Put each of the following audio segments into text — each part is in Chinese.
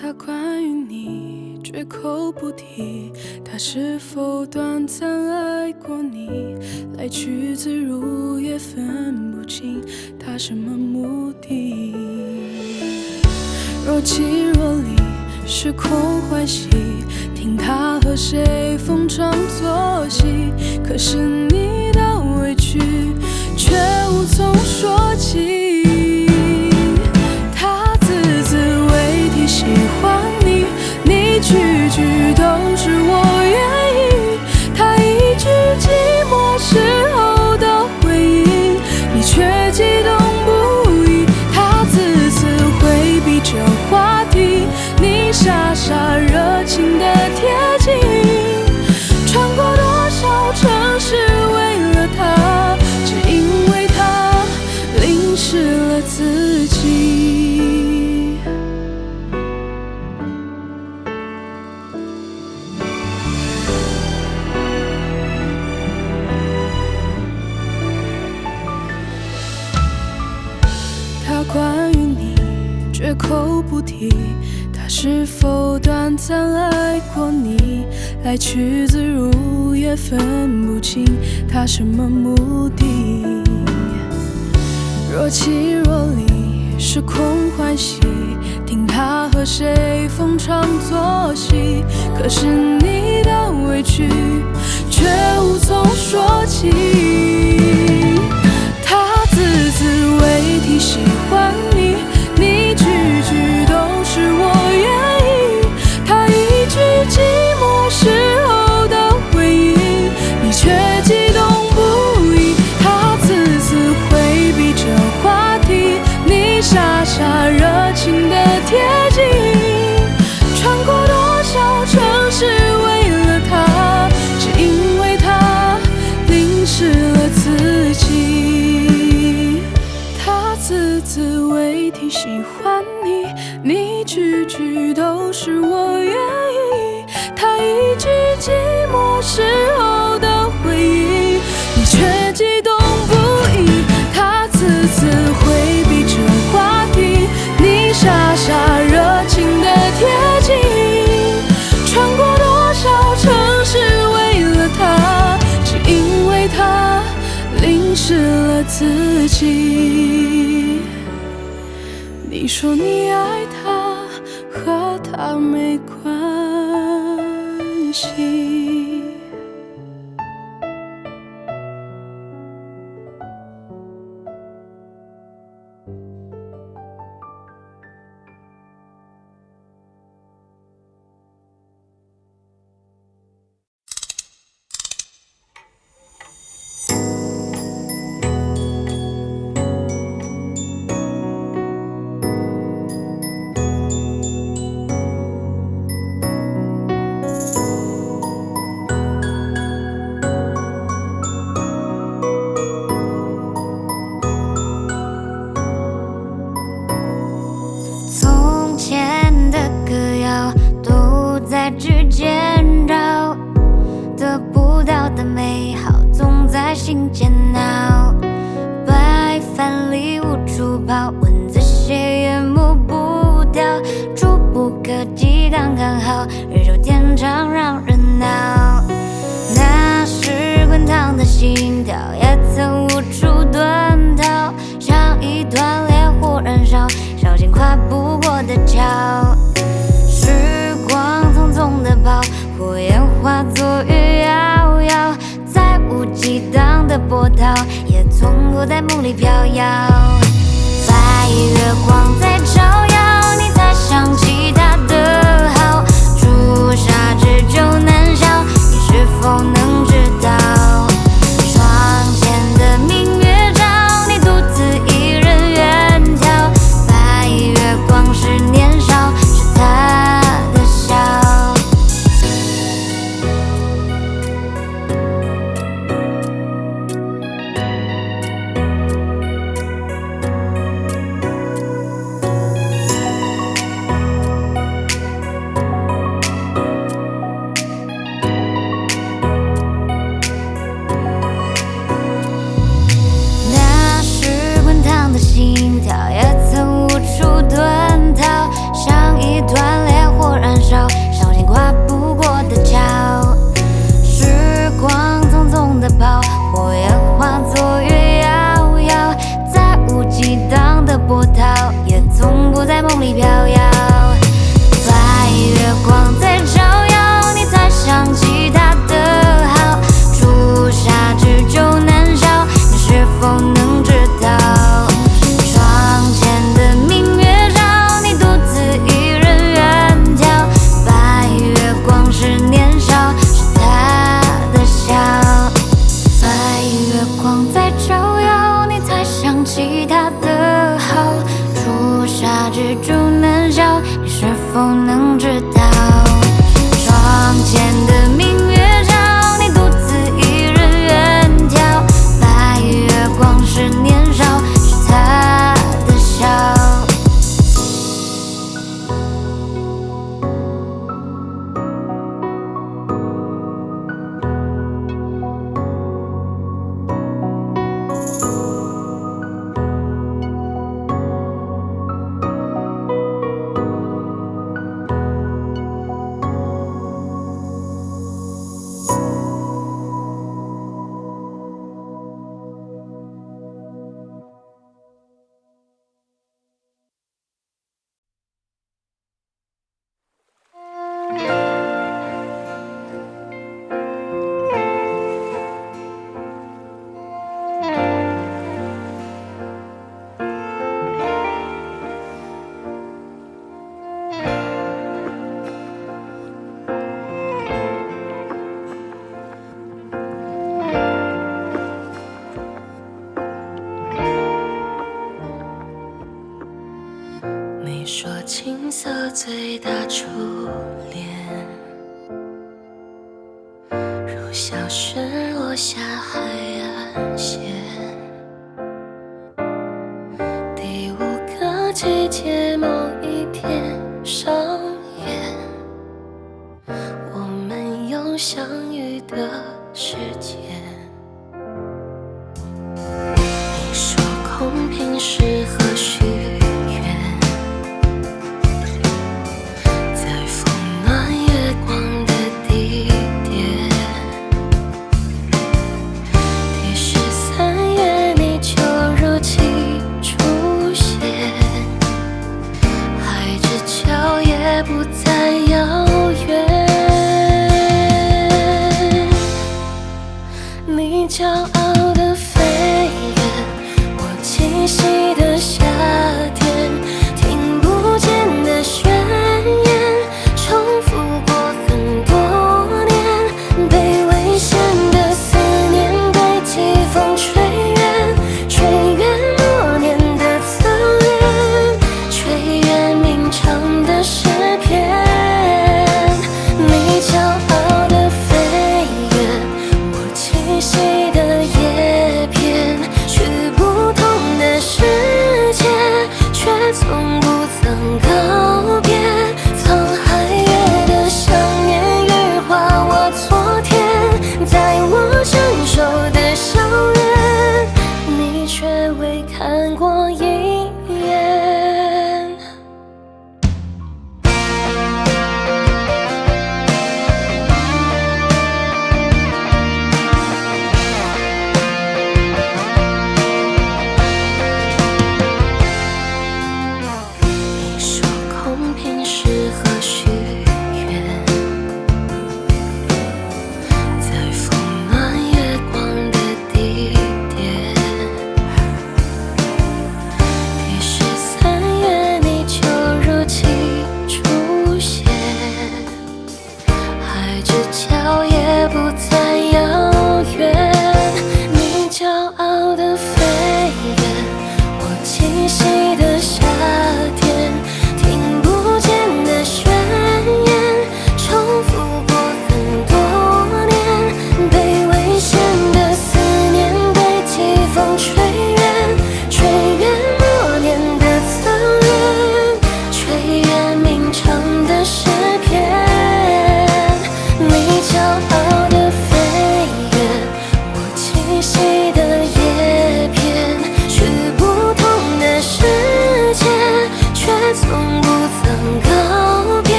他关于你绝口不提，他是否短暂爱过你，来去自如也分不清他什么目的。若即若离，时空欢喜，听他和谁逢场作戏，可是你的委屈却无从说起。他字字未提喜欢你，你句句都是我愿意，他一句寂寞时候的回应，你却激动不已。他字字回避这话题，你傻傻热情的贴近，穿过多少城市为了他，只因为他淋湿了自己。他关于你绝口不提，他是否短暂爱过你，来去自如也分不清他什么目的。若即若离，时空欢喜，听他和谁逢场作戏，可是你的委屈却无从说起。他字字未提喜欢你，你句句都是我愿意，他一句寂寞时候的回应，你却激动不已。他字字回避这话题，你傻傻热情的贴近，穿过多少城市为了他，只因为他淋湿了自己。他字字未提喜欢你，你句句都是我愿意，他一句寂寞时候的回应，你却激动不已。他字字回避这话题，你傻傻热情的贴近，穿过多少城市为了他，只因为他淋湿了自己。你说你爱他，和他没关系。心煎熬，白饭里无处跑，蚊子血也抹不掉，触不可及刚刚好，日久天长让人恼。那时滚烫的心跳，也曾无处遁逃，像一团烈火燃烧，烧进跨不过的桥。时光匆匆地跑，火焰化作雨遥遥，再无激荡的波涛，也从不在梦里飘摇。白月光在照耀，你才想起他的好，朱砂痣就难消，你是否能知道？窗前的明月照，你独自一人远眺，白月光是年少，是他的笑。否能知道？窗前的明月照，你独自一人远眺，白月光是年少，是他的笑。你说青涩最大初恋，如小雪落下海岸线，第5个季节某一天上演，我们有相遇的时间。你说空瓶适合许愿，在风暖月光的地点，第13月你就如期出现，海之角也不再遥远。你骄傲的飞远，我栖息的夏天，听不见的宣言，重复过很多年，被危险的思念被季风吹远，吹远多年的侧脸，吹远鸣唱的诗篇。你骄傲的飞远，我栖息的叶片，去不同的世界，却从不曾告别。沧海月的想念羽化我昨天，在我成熟的校园，你却未看过一眼。你说空瓶适合许愿，在风暖月光的地点，第13月你就如期出现，海之角也不再遥远。你骄傲的飞远，我栖息的夏天，听不见的宣言，重复过很多年，被危险的思念被季风吹远，吹远多年的侧脸，吹远鸣唱的诗篇。你骄傲的飞远，我栖息的叶片，去不同的世界，却从不曾告别。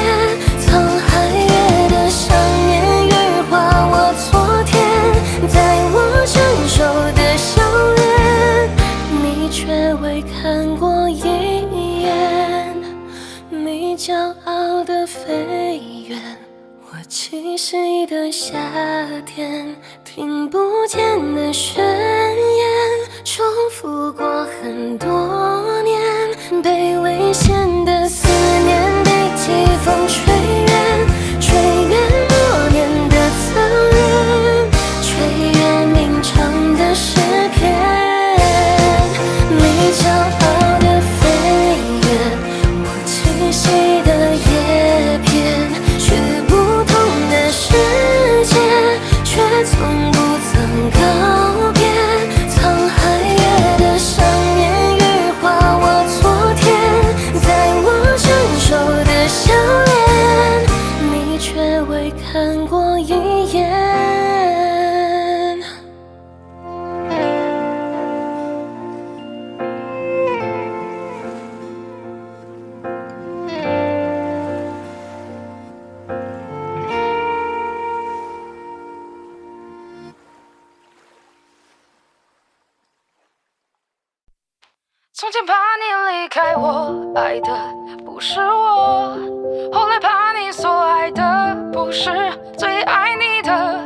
沧海月的想念羽化我昨天，在我成熟的校园，你却未看过一眼。你骄傲的飞远，我栖息的夏天，听不见的宣言，重复过很多年，被危险的思念被季风吹远，吹远多年的侧脸，吹远鸣唱的诗篇。你骄傲的飞远，我栖息的叶前怕你离开我，爱的不是我，后来怕你所爱的不是最爱你的。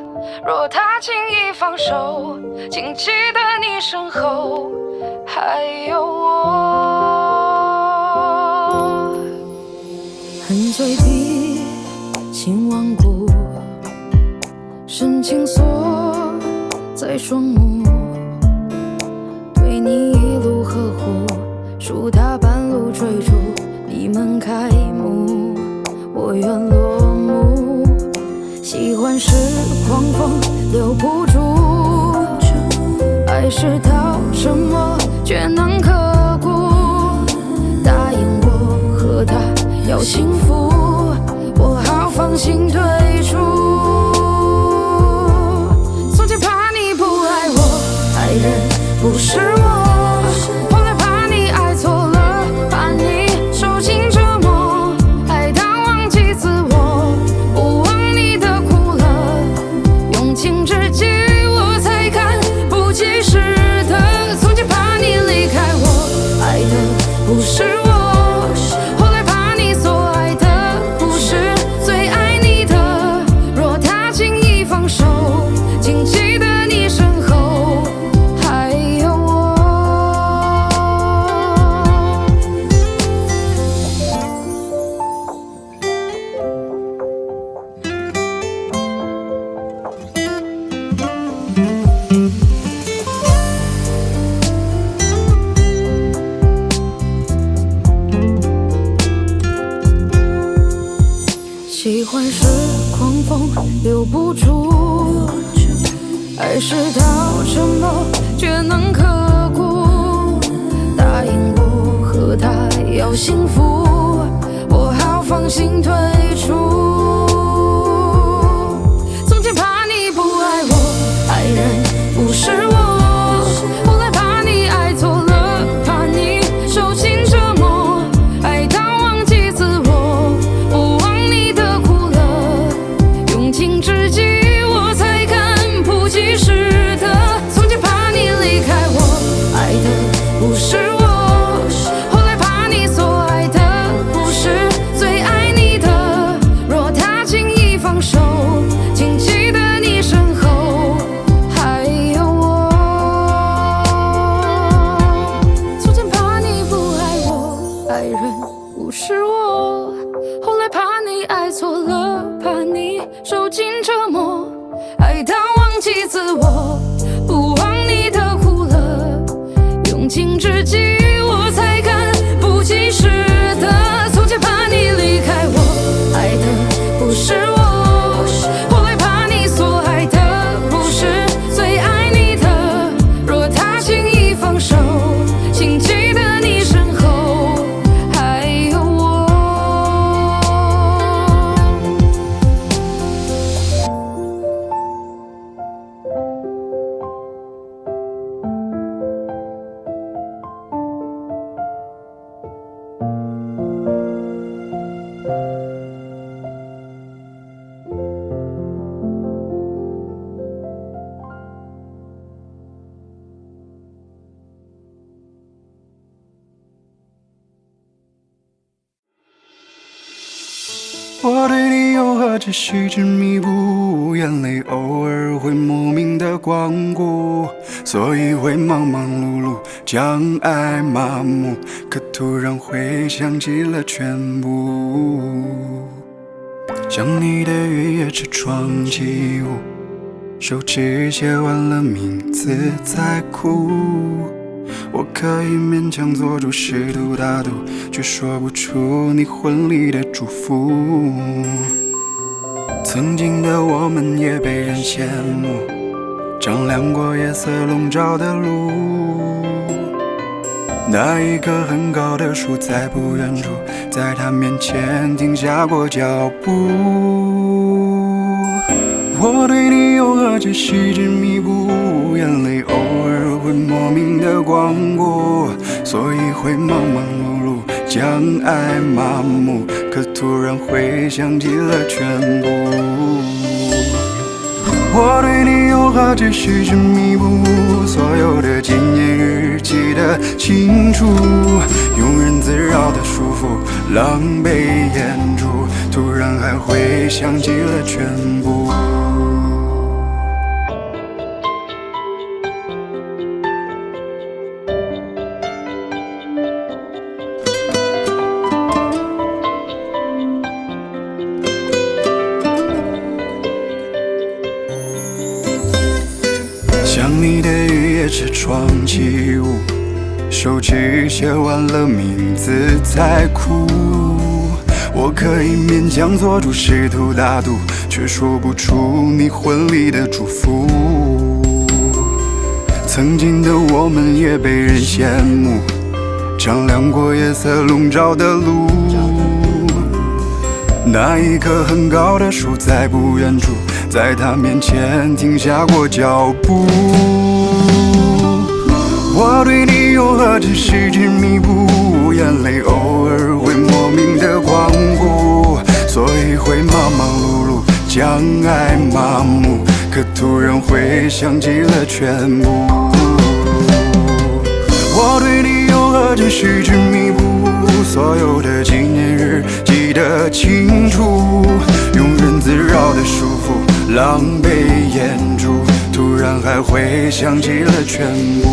若他轻易放手，请记得你身后还有我。恨嘴闭，心顽固，深情锁在双目，对你一路呵护，树大半路追逐，你们开幕，我愿落幕。喜欢是狂风留不住，爱是到沉默却能刻骨。答应我和他要幸福，我好放心退出。从前怕你不爱我，爱人不是我，后来怕你爱错了，怕你受尽折磨，爱到忘记自我，不忘你的苦乐，用情至极我才看不及时的。从前怕你离开我，爱的不是我，后来怕你所爱的不是最爱你的。若他轻易放手，请记得你身后还有我。喜欢是狂风留不住，爱是到沉默却能刻骨。答应我和他要幸福，我好放心退出。从前怕你不爱我，爱人不是我，后来怕你爱错了，怕你受尽折磨，爱到忘记自我，不忘你的苦乐，用情至极我才看不及时的。从前怕你离开我，爱的不是我，后来怕你所爱的不是最爱你的。若他轻易放手，请记得你身后还有我。从前怕你不爱我，爱人不是我，后来怕你爱错了，怕你受尽折磨，爱到忘记自我，不忘你的苦乐，用情至极我才看不及时的。从前怕你离开我，爱的不是我，后来怕你所爱的不是最爱你的。若他轻易放手，请记得你身后还有我。我对你又何止细致弥补，眼泪偶尔会莫名的光顾，所以会忙忙碌碌，将爱麻木，可突然会想起了全部。想你的雨夜车窗起雾，手指写完了名字在哭，我可以勉强做出适度大度，却说不出你婚礼的祝福。曾经的我们也被人羡慕，丈量过夜色笼罩的路。那一棵很高的树在不远处，在他面前停下过脚步。我对你又何止细致弥补，眼泪偶尔会莫名的光顾，所以会忙忙碌碌，将爱麻木，可突然会想起了全部。我对你又何止细致弥补，所有的纪念日记得清楚，庸人自扰的束缚，狼狈掩住，突然还会想起了全部。想你的雨也是窗起雾，手机写完了名字才哭。我可以勉强做出试图大度，却说不出你婚礼的祝福。曾经的我们也被人羡慕，丈量过夜色笼罩的路。那一棵很高的树在不远处，在他面前停下过脚步。我对你又何止是执迷不悟，眼泪偶尔会莫名的光顾，所以会忙忙碌碌，将爱麻木，可突然会想起了全部。我对你又何止是执迷不悟，所有的纪念日记得清楚，庸人自扰的束缚，狼狈掩住，突然还会想起了全部。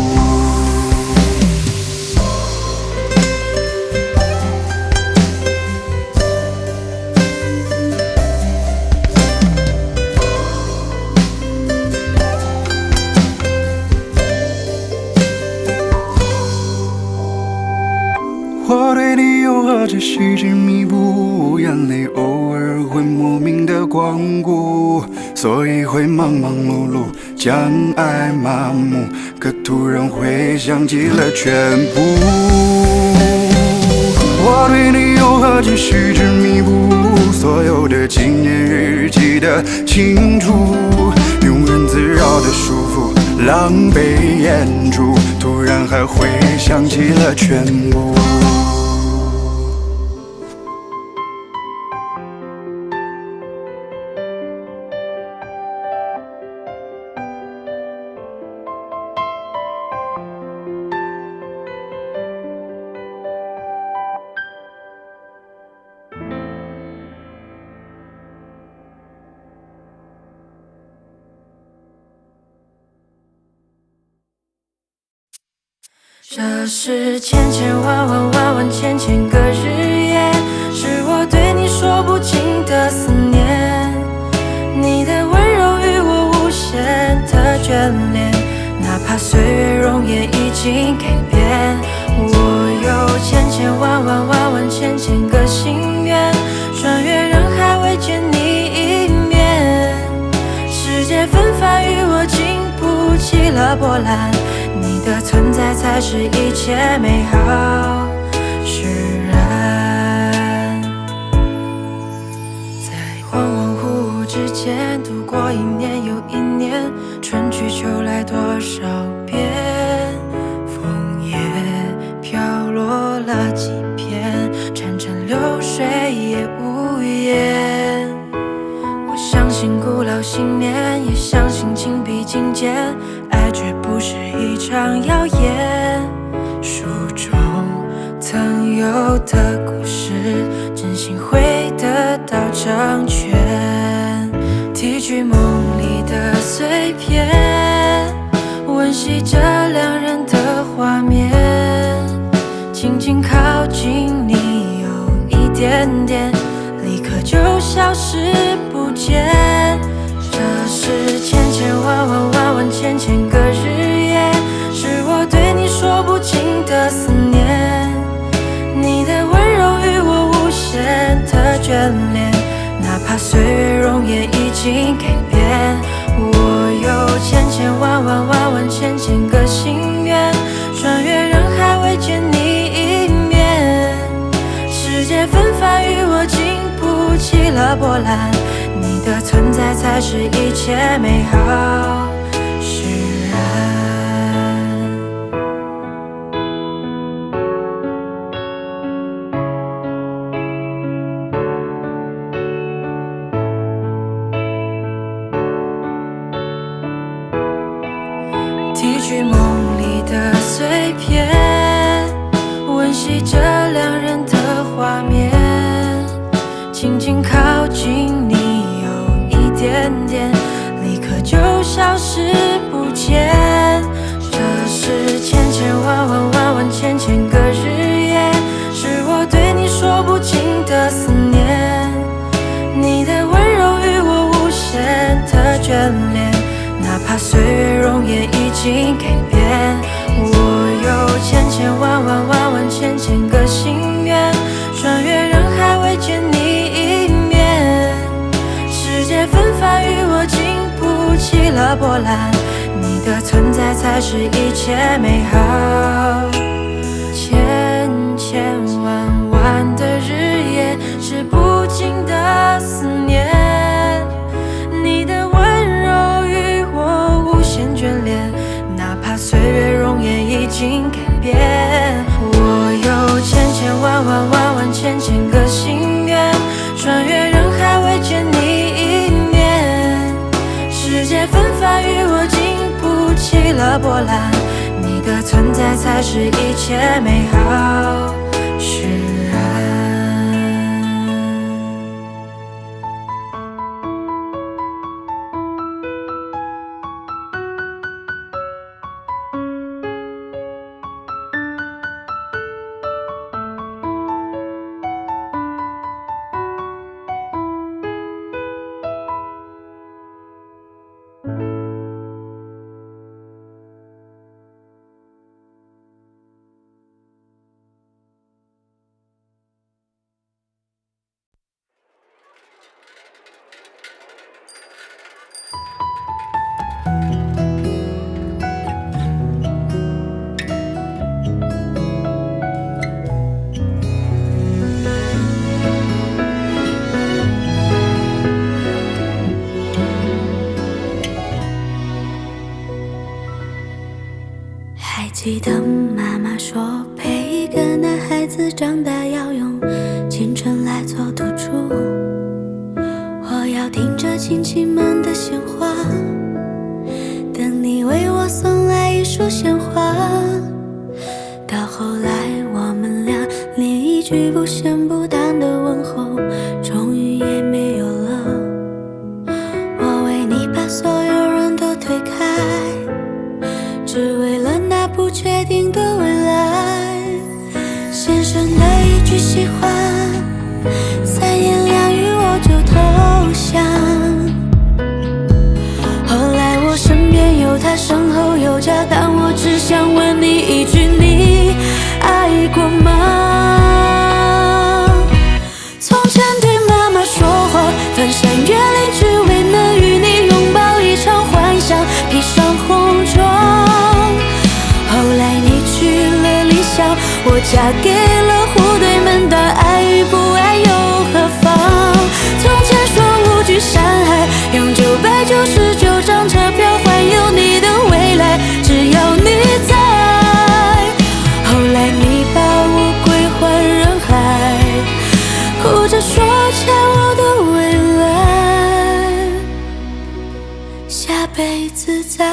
我对你又何止是执迷不悟，眼泪偶尔会莫名的光顾，所以会忙忙碌碌，将爱麻木，可突然会想起了全部。我对你又何止是执迷不悟，所有的纪念日记得清楚，庸人自扰的束缚，狼狈掩住，突然还会想起了全部。这是千千万万万万千千个日夜，是我对你说不尽的思念。你的温柔与我无限的眷恋，哪怕岁月容颜已经改变。我有千千万万万万千千个心愿，穿越人海未见你一面。世界纷繁与我经不起了波澜，你的存在才是一切美好释然。在恍恍惚惚之间度过一年又一年，春去秋来多少遍，枫叶飘落了几片，潺潺流水也无言。我相信古老信念，也相信情比金坚，爱绝不是一场谣言。书中曾有的故事，真心会得到成全。提取梦里的碎片，温习着两人的画面，轻轻靠近你有一点点，立刻就消失不见。这是千千万万万万千千个日夜，是我对你说不尽的思念。你的温柔与我无限的眷恋，哪怕岁月容颜已经改变。我有千千万万万万千千个心愿，穿越人海未见你一面。世界纷繁与我经不起了波澜，你的存在才是一切美好释然。提取梦里的碎片，轻轻靠近你，有一点点，立刻就消失不见。这是千千万万万万千千个日夜，是我对你说不尽的思念。你的温柔与我无限的眷恋，哪怕岁月容颜已经改变。我有千千万万万万千千个心愿，穿越人海为见你一面。世界纷繁与我经不起了波澜，你的存在才是一切美好。千千万万的日夜，是不尽的思念。你的温柔与我无限眷恋，哪怕岁月容颜已经改变。我有千千万万万万千千个心愿，穿越人海为见你一面。世界纷繁与我经不起了波澜，你的存在才是一切美好释然。还记得妈妈说，陪一个男孩子长大要用青春来做赌注。我要听着亲戚们的闲话，等你为我送来一束鲜花。到后来我们俩连一句不咸不淡的问候终于也没有了。我为你把所有人都推开，只为了那不确定的未来。先生的一句喜欢，三言两语我就投降。后来我身边有他，身后有家，但我只想问你一句，你爱过吗？从前对妈妈说谎，翻山越岭只为能与你拥抱一场幻想，披上红妆。后来你去了理想，我嫁给了户对门当，爱与不爱又何妨？从前说无惧山海，用999张车票环游你的未来，只要你在。后来你把我归还人海，哭着说欠我的未来，下辈子再爱。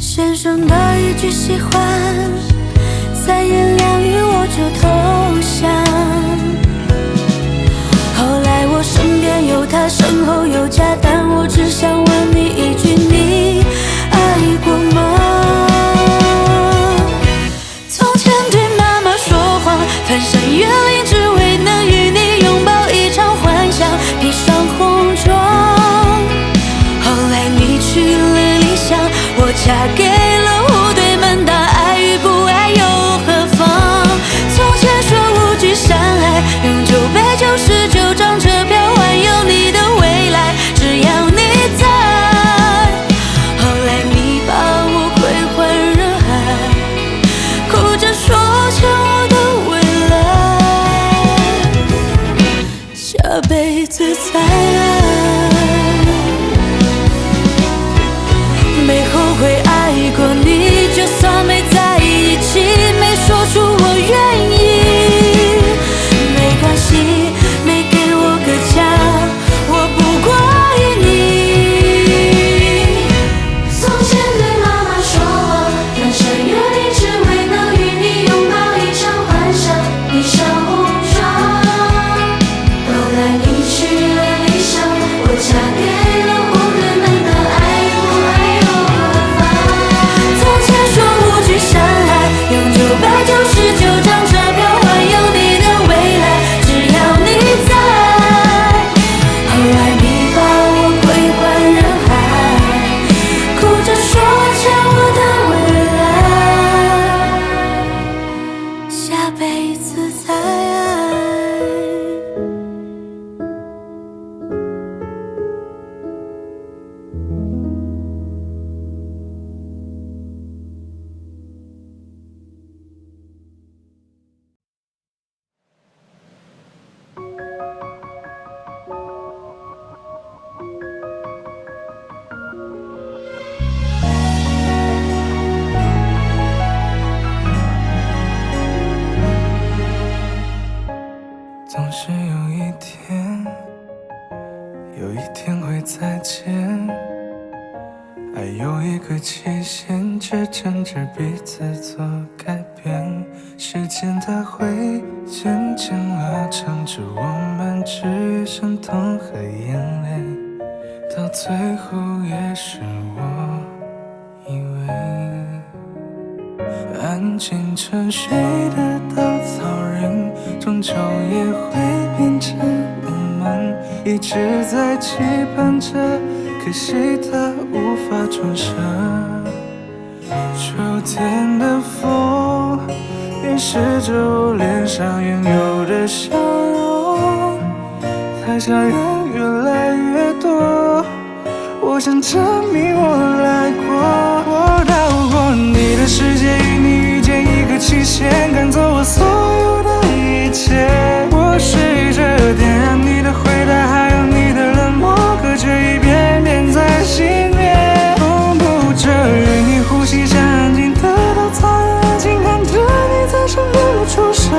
先生的一句喜欢，三言两语我就投降。后来我身边有他，身后有家，但我只想问你一句，你爱过吗？从前对妈妈说谎，翻山越岭只为能与你拥抱一场幻想，披上红妆。后来你去了理想，我嫁给了户对门当，爱与不爱又何妨？从前说无惧山海，用999张车票环游你的未来，只要你在。后来你把我归还人海，哭着说欠我的未来，下辈子再爱。没后悔爱过你，就算没在一起，没说出我愿意，没关系，没给我个许了理想，我嫁给了红人们的爱不爱又何妨？从前说无惧伤害，用999张车票换有你的未来，只要你在。后来你把我归还人海，哭着说欠我的未来，下辈子再爱。总是有一天会再见。爱有一个期限，只争着彼此做改变。时间它会渐渐拉长，着我们只剩痛和眼泪，到最后也是我以为。安静沉睡的稻草人，终究也会变成我们，一直在期盼着，可惜它无法重生。秋天的风掩饰着我脸上原有的笑容，台下人越来越多，我想证明我来过。我到过你的世界，与你遇见一个期限，赶走我所有的一切。我试着点燃你的回答，还有你的冷漠，可却一遍遍在熄灭。恐怖着与你呼吸，像安静的稻草人，安静看着你在身边不出声，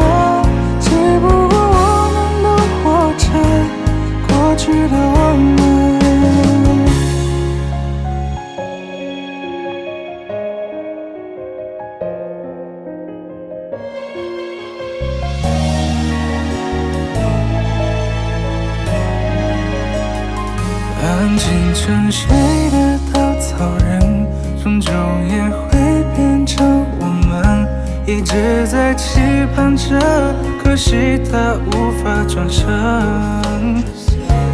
只不过我们都活着过去的我们。安静沉睡的稻草人，终究也会变成我们，一直在期盼着，可惜它无法转身。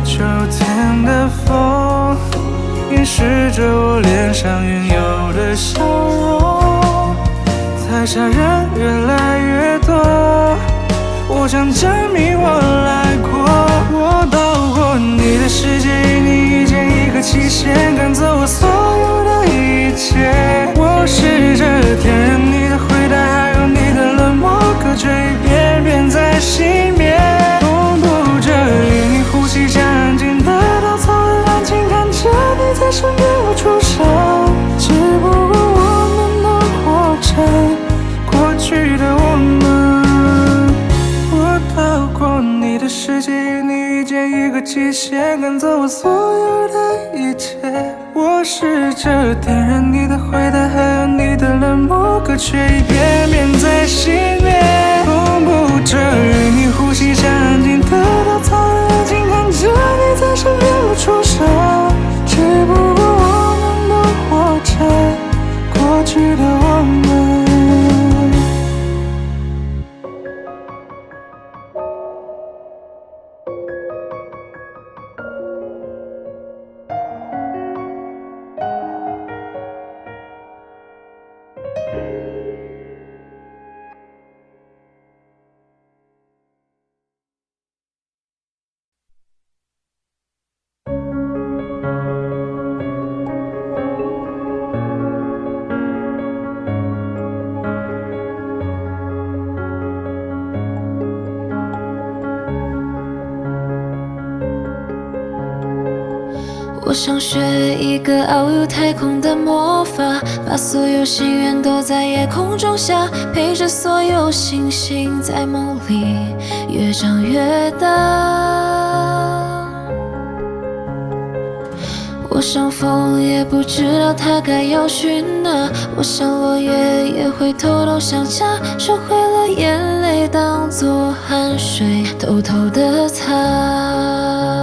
秋天的风掩饰着我脸上原有的笑容，台下人越来越多，我想证明我来过。我到过你的世界，与你遇见一个期限，赶走我所有的一切。我试着点燃你的回答，还有你的冷漠，可却一遍遍在熄灭。恐怖着与你呼吸，像安静的稻草人，安静看着你在身边不出声，只不过我们都活着过去的我们。我到过你的世界，与你遇见一个期限，赶走我所有的一切。我试着点燃你的回答，还有你的冷漠，可却一遍遍在熄灭。恐怖着与你呼吸，像安静的稻草人，安静看着你在身边不出声，只不过我们都活着过去的我们。我想学一个遨游太空的魔法，把所有心愿都在夜空中下，陪着所有星星在梦里越长越大。我想风也不知道它该要去哪，我想落叶也会偷偷想家，学会了眼泪当作汗水偷偷的擦。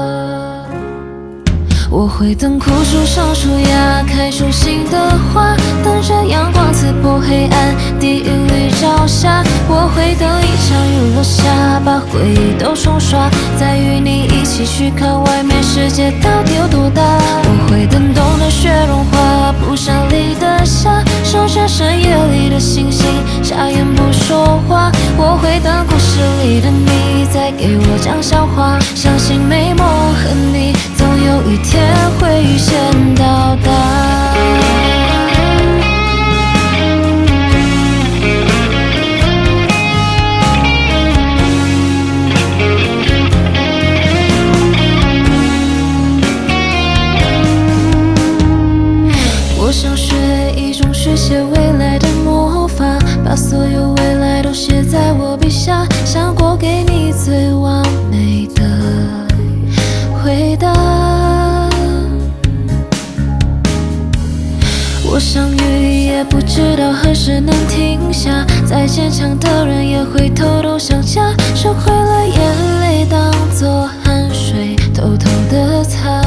我会等枯树上树芽，开出新的花，等着阳光刺破黑暗，地狱里照下。我会等一场雨落下，把回忆都冲刷，再与你一起去看外面世界到底有多大。我会等冬的雪融化，蒲扇里的夏，守着深夜里的星星，眨眼不说话。我会等故事里的你再给我讲笑话，相信美梦和你总有一天会遇见到达。我想学一种书写未来的魔法，把所有未来都写在我笔下，想过给你最完美的回答。我相遇也不知道何时能停下，再坚强的人也会偷偷想家，学会了眼泪当作汗水偷偷的擦。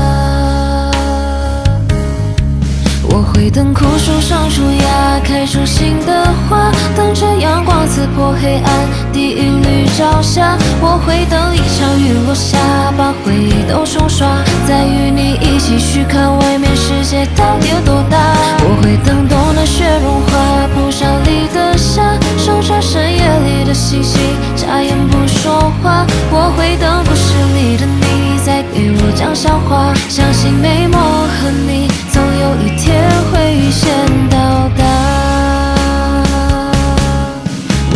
我会等枯树上树芽，开出新的花，等着阳光刺破黑暗，地狱里照下。我会等一场雨落下，把回忆都冲刷，再与你一起去看外面世界到底有多大。我会等冬的雪融化，蒲扇里的夏，守着深夜里的星星，眨眼不说话。我会等故事里的你再给我讲笑话，相信美梦和你总有一天会遇见到达。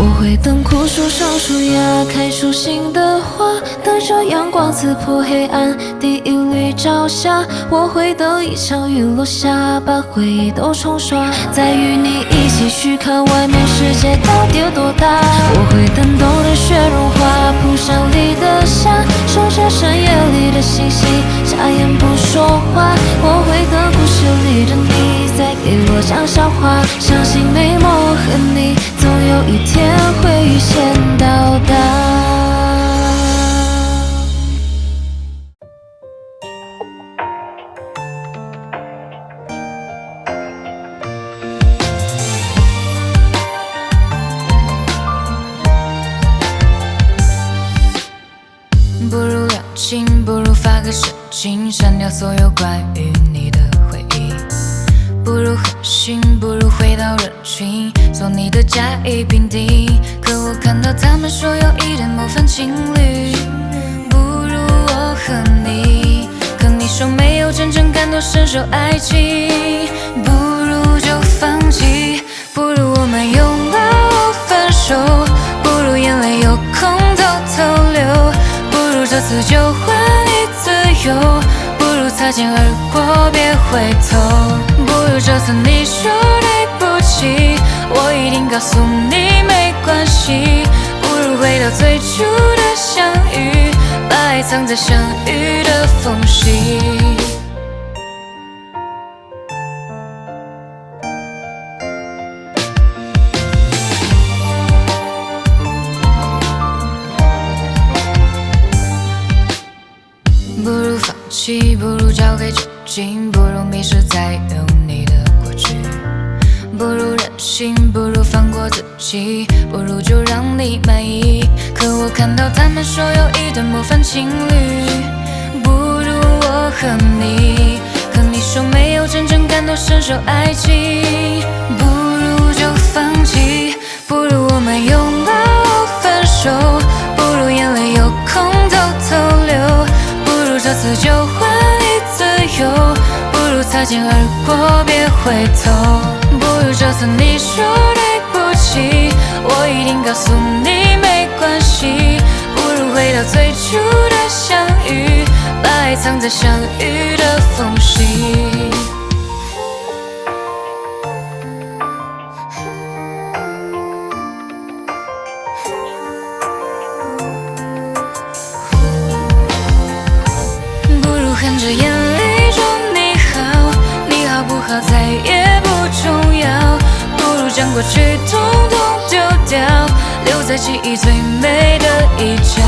我会等枯树上树芽，开出新的花，等着阳光刺破黑暗，地狱里照下。我会等一场雨落下，把回忆都冲刷，再与你一起去看外面世界到底有多大。我会等冬的雪融化，蒲扇里的夏，守着深夜里的星星，眨眼不说话。我会等故事里的你再给我讲笑话，相信美梦和你总有一天会遇见到达。不如聊情，不如发个神经，删掉所有关于你的回忆。不如狠心，不如回到人群，做你的甲乙丙丁。可我看到他们说有一对模范情侣，不如我和你。可你说没有真正感同身受爱情，不如就放弃。不如我们拥抱分手，不如眼泪有空偷偷流。这次就还你自由，不如擦肩而过别回头。不如这次你说对不起，我一定告诉你没关系。不如回到最初的相遇，把爱藏在相遇的缝隙。不如放弃，不如交给酒精，不如迷失在有你的过去。不如任性，不如放过自己，不如就让你满意。可我看到他们说有一对模范情侣，不如我和你。可你说没有真正感同身受爱情，不如就放弃。不如我们拥抱分手，不如眼泪有空偷偷流。这次就还你自由，不如擦肩而过别回头。不如这次你说对不起，我一定告诉你没关系。不如回到最初的相遇，把爱藏在相遇的缝隙。含着眼泪说你好，你好不好再也不重要。不如将过去统统丢掉，留在记忆最美的一角。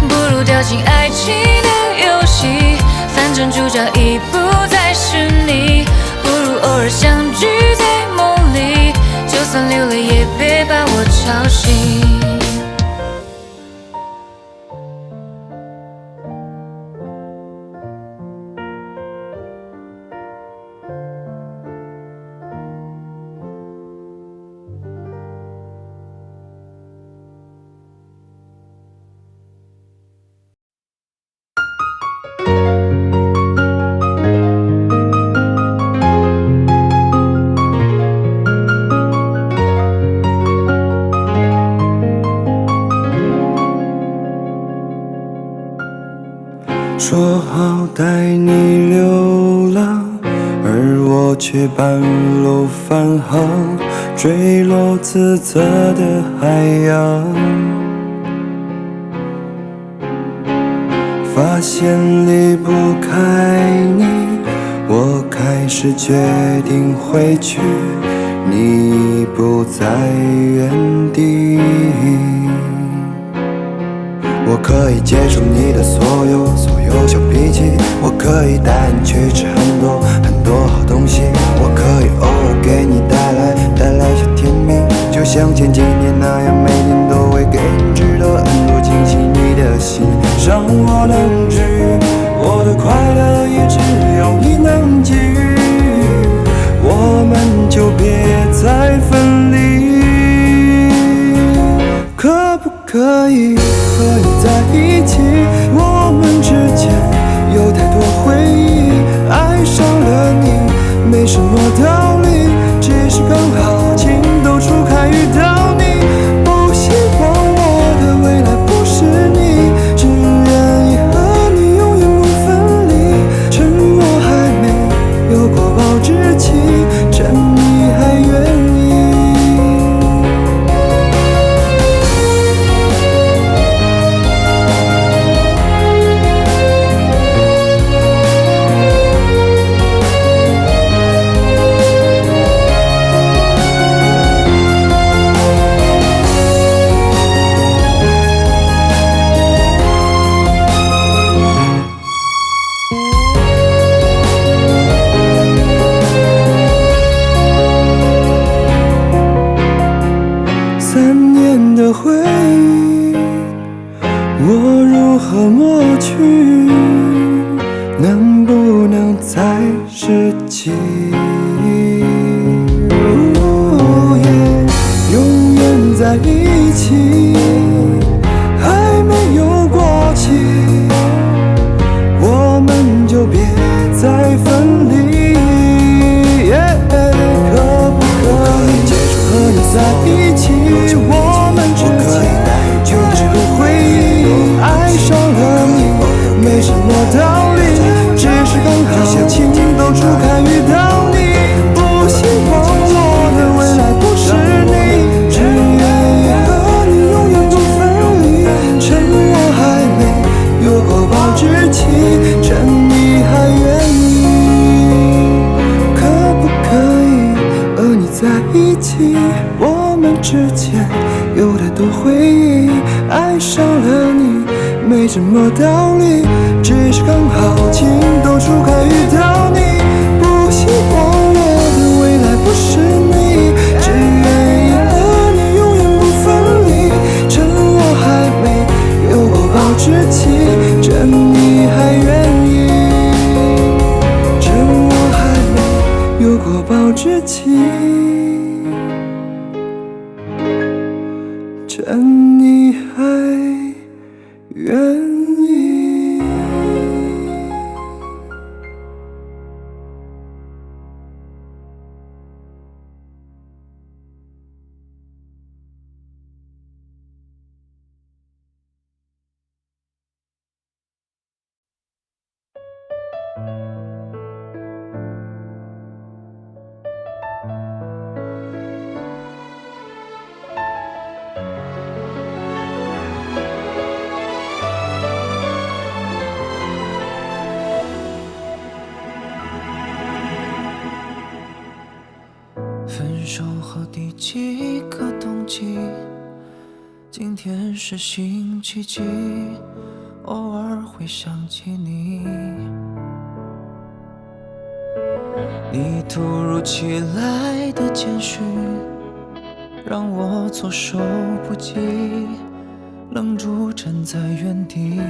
不如掉进爱情的游戏，反正正主角已不再是你，不如偶尔相聚在梦里，就算流泪也别把我吵醒。说好带你流浪，而我却半路返航，坠落自责的海洋。发现离不开你，我开始决定回去，你不在原地。我可以接受你的所有小脾气，我可以带你去吃很多好东西，我可以偶尔给你带来小甜蜜，就像前几年那样，每天都会给你知道很多惊喜。你的心让我能治愈，我的快乐也只有你能给予，我们就别再分离。可不可以和你在一起？我们之间有太多回忆，爱上了你没什么道理，只是刚好情窦初开遇到你。不希望我的未来不是你，只愿意和你永远不分离。趁我还没有过保质期，趁你还愿意。3年的回忆，我如何抹去？能不能再拾起？永远在一起，还没有过期，我们就别再分离。可不可以和你在一起？我们之间有这个回忆，爱上了你没什么道理，只是刚好情窦初开遇到你。不希望我的未来不是你，只愿意和你永远不分离。趁我还没有过保质期，趁你还愿意。可不可以和你在一起？我们之间有太多回忆，爱上了你没什么道理，只是刚好情窦初开遇到你。不希望我的未来不是你，只愿意和你永远不分离。趁我还没有过保质期，趁你还愿意。趁我还没有过保质期，趁你还愿意。分手后第几个冬季？今天是星期几？偶尔会想起你。你突如其来的简讯，让我措手不及，愣住站在原地。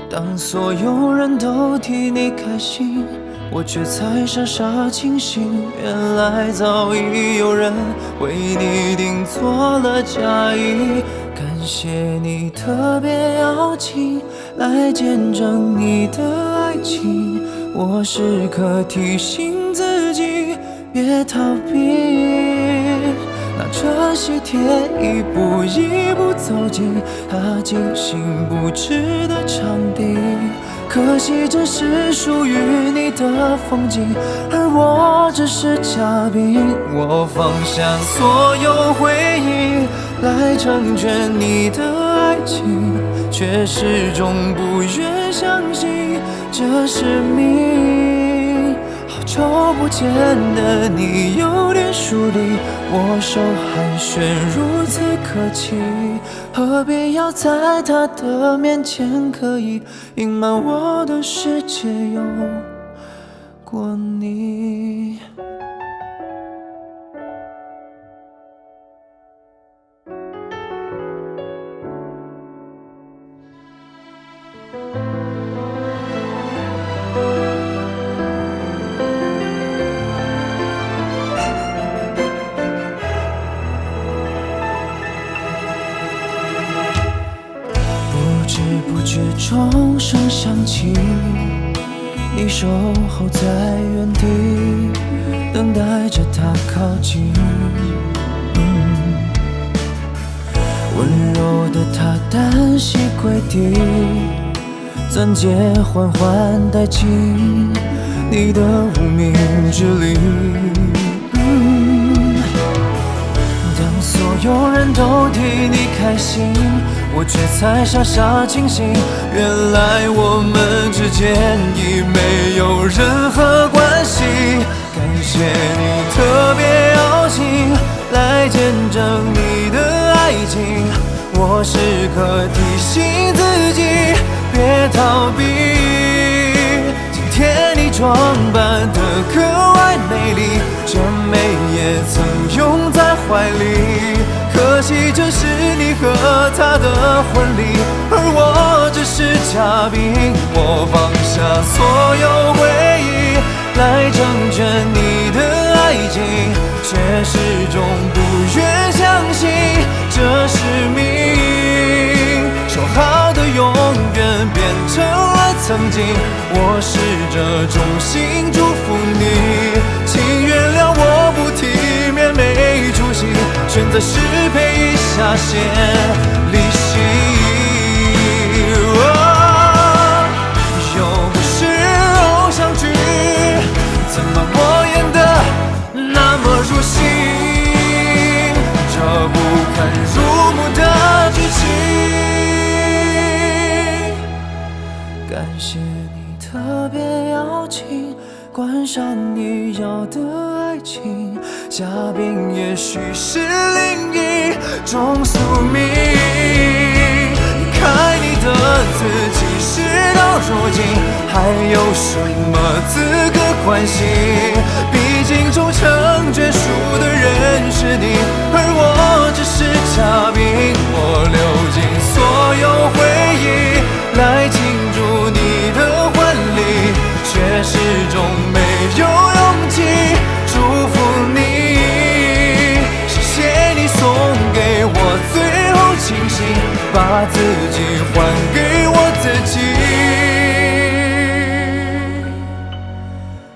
当所有人都替你开心，我却才傻傻清醒。原来早已有人为你订做了嫁衣。感谢你特别邀请来见证你的爱情，我时刻提醒自己别逃避。拿着喜帖一步一步走进他精心布置的场地，可惜这是属于你的风景，而我只是嘉宾。我放下所有回忆来成全你的爱情，却始终不愿相信这是命。好久不见的你有点疏离，握手寒暄如此客气，何必要在他的面前刻意隐瞒我的世界有过你。不知不觉钟声响起，你守候在原地，等待着他靠近。温柔的他单膝跪地，钻戒缓缓戴进你的无名指里。当所有人都替你开心，我却才傻傻清醒。原来我们之间已没有任何关系。感谢你特别邀请来见证你的爱情，我时刻提醒自己别逃避。今天你装扮得格外美丽，这美也曾拥在怀里，可惜这是你和他的婚礼，而我只是嘉宾。我放下所有回忆来成全你的爱情，却始终不愿相信这是命。说好的永远变成了曾经，我试着衷心祝福你，请原谅我不体面没出息，选择失陪一下先离席。又不是偶像剧，怎么我演得那么入戏？这不堪入目的剧情。感谢你特别邀请，观赏你要的爱情，嘉宾也许是另一种宿命。离开你的自己，事到如今还有什么资格关心？毕竟终成眷属的人是你，而我只是嘉宾。我流尽所有回忆来庆祝你的婚礼，却始终没有勇气祝福你。谢谢你送给我最后清醒，把自己还给我自己。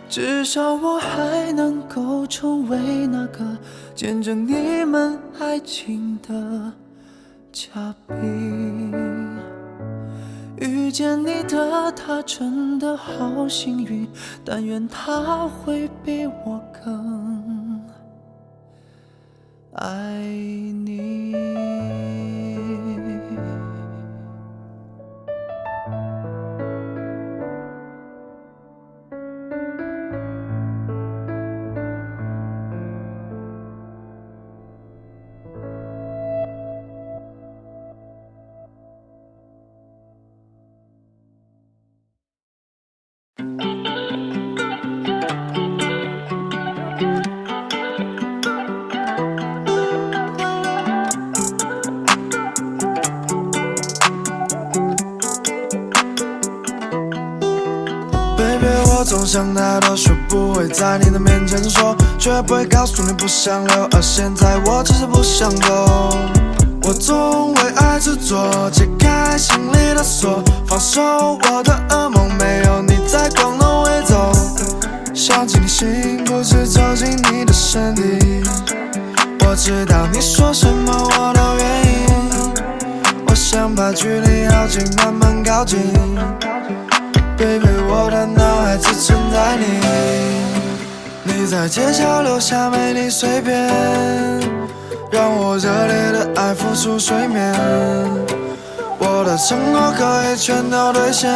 至少我还能够成为那个见证你们爱情的嘉宾。遇见你的他真的好幸运，但愿他会比我更爱你。Baby， 我总想太多，学不会在你的面前说，绝不会告诉你不想留，而现在我只是不想走。我总为爱执着，解开心里的锁，放手我的噩梦，没有你在光能围走。想进你心，不是走进你的身体。我知道你说什么我都愿意，我想把距离靠近，慢慢靠近。Baby， 我的脑海只存在你。你在街角留下美丽碎片，让我热烈的爱浮出水面。我的承诺可以全都兑现，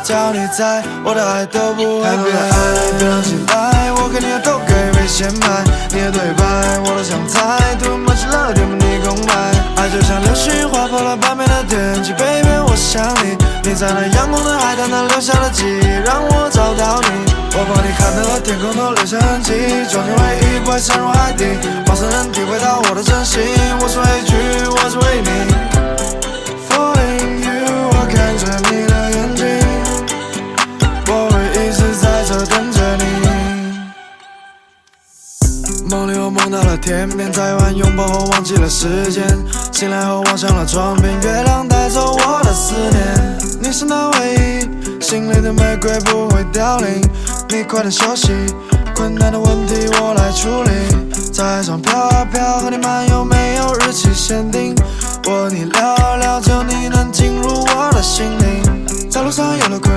只要你在，我的爱都不会变。爱别让期待，我给你的都可以被显摆。你的对白我都想猜，Too much love， 填补你空白。爱就像流星划破了半边的天际 ，Baby， 我想你。你在那阳光的海滩，那留下的记忆，让我找到你。我帮你看到了天空都留下痕迹，终点唯一不会沉入海底，陌生人体会到我的真心。我是畏惧，我是为你 Falling you， 我看着你的眼睛，我会一直在这等着你。梦里我梦到了天边，在晚拥抱后忘记了时间，醒来后望向了窗边，月亮带走我的思念。你是那唯一，心里的玫瑰不会凋零。你快点休息，困难的问题我来处理。在海上飘啊飘，和你漫游没有日期限定。我和你聊聊，只有你能进入我的心灵。在路上有了亏，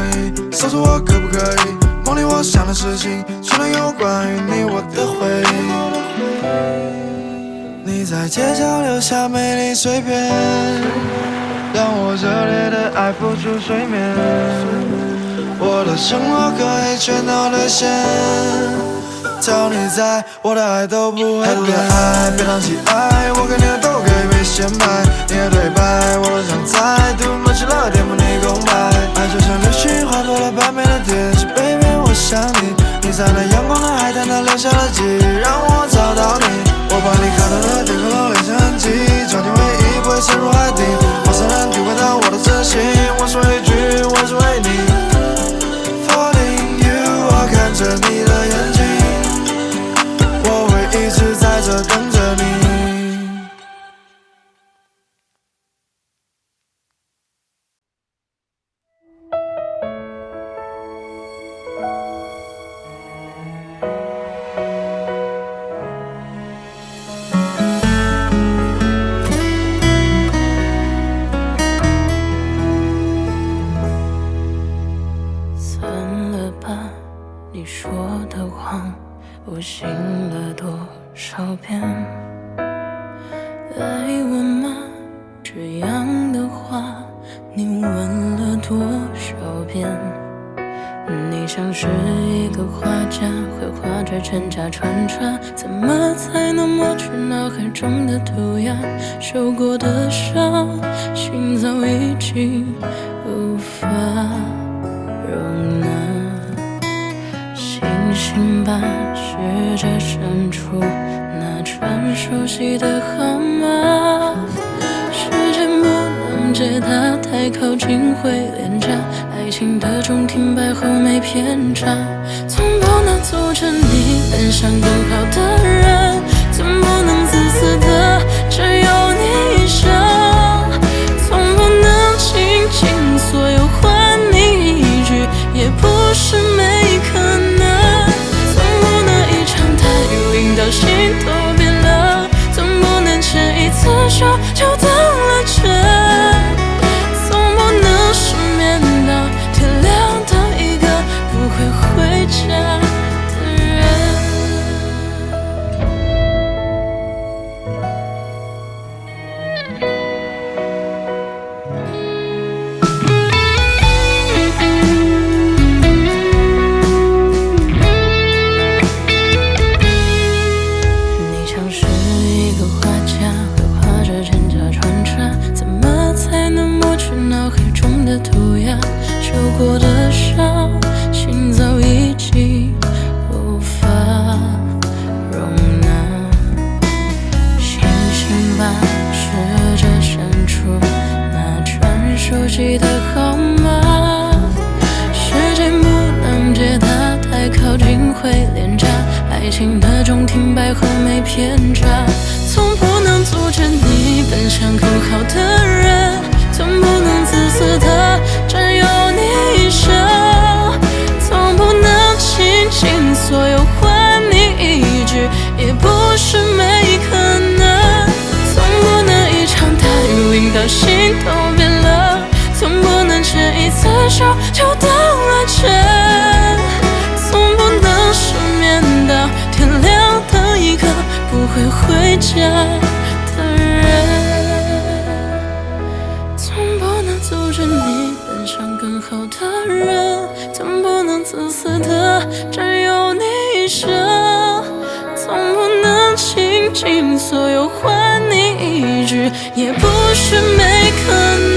告诉我可不可以？梦里我想的事情，全都有关于你我的回忆。你在街角留下美丽碎片，让我热烈的爱浮出水面。我的承诺可以全都兑现，只要你在，我的爱都不会变。爱别让期待，我给你的都可以被显摆。你的对白我都想猜，Too much love， 填补你空白。爱就像流星划破了半边的天际 ，Baby， 我想你。你在那阳光的海滩，那留下的记忆，让我找到你。我把你看到的天空都留下痕迹，终点唯一不会沉入海底，陌生人体会到我的真心。我是畏惧，我是为你 Falling you， 我看着你的眼睛，我会一直在这等着你。你说的谎，我信了多少遍？爱我吗？这样的话，你问了多少遍？你像是一个画家，会画着真假穿插，怎么才能抹去脑海中的涂鸦？受过的伤，心早已经无法容纳。星星吧，试着删除那串熟悉的号码。时间不能解答，太靠近会廉价。爱情的钟停摆后没偏差，总不能阻止你奔向更好的人，总不能自私的只有你一生，总不能倾尽所有还你一句，也不是没可能。到心都变了，总不能牵一次手就当了真，总不能失眠到天亮当一个不会回家的人。受过的伤，心早已经无法容纳。星星吧，试着删除那串熟悉的号码。时间情的中停摆后没偏差，从不能阻止你奔向更好的人，从不能自私的占有你一生，从不能倾尽所有换你一句，也不是没可能，从不能一场大雨淋到心都变了，从不能牵一次手就当了真，从不能失眠到天亮的一个不会回家的人，从不能阻止你奔向更好的人，从不能自私的占有你一生，从不能倾尽所有换你一句，也不是没可能。